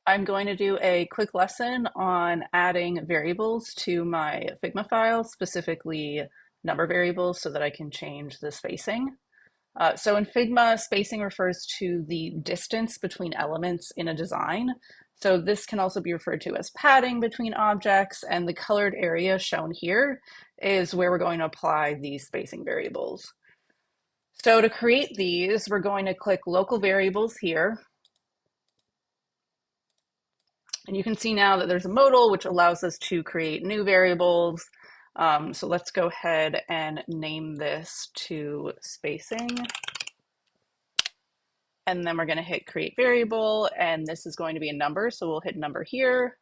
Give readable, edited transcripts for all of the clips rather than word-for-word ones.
I'm going to do a quick lesson on adding variables to my Figma file, specifically number variables, so that I can change the spacing. So in Figma, spacing refers to the distance between elements in a design. So this can also be referred to as padding between objects, and the colored area shown here is where we're going to apply these spacing variables. So to create these, we're going to click local variables here. And you can see now that there's a modal, which allows us to create new variables. So let's go ahead and name this to spacing. And then we're going to hit create variable, and this is going to be a number. So we'll hit number here.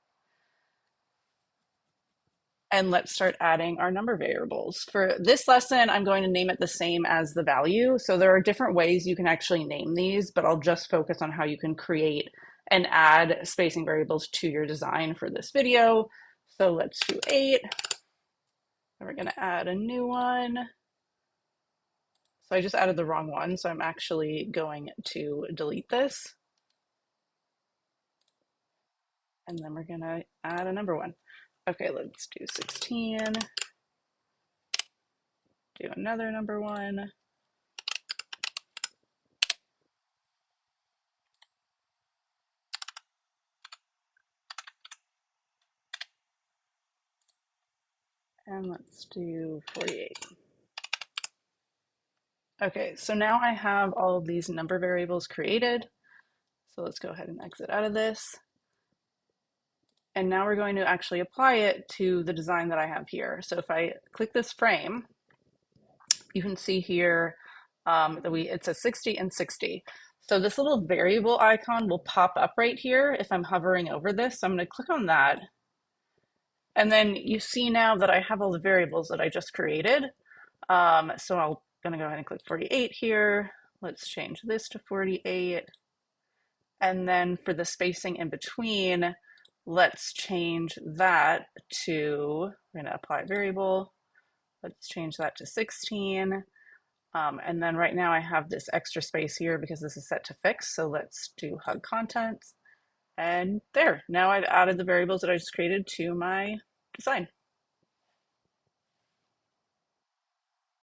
And let's start adding our number variables. For this lesson, I'm going to name it the same as the value. So there are different ways you can actually name these, but I'll just focus on how you can create and add spacing variables to your design for this video. So let's do 8. And we're going to add a new one. So I just added the wrong one, so I'm actually going to delete this. And then we're going to add a number one. Okay, let's do 16. Do another number one. And let's do 48. Okay, so now I have all of these number variables created. So let's go ahead and exit out of this. And now we're going to actually apply it to the design that I have here. So if I click this frame, you can see here that it says 60 and 60. So this little variable icon will pop up right here if I'm hovering over this. So I'm going to click on that. And then you see now that I have all the variables that I just created. So I'm going to go ahead and click 48 here. Let's change this to 48. And then for the spacing in between, let's change that to, we're going to apply a variable. Let's change that to 16. And then right now I have this extra space here because this is set to fixed. So let's do hug contents. And there, now I've added the variables that I just created to my design.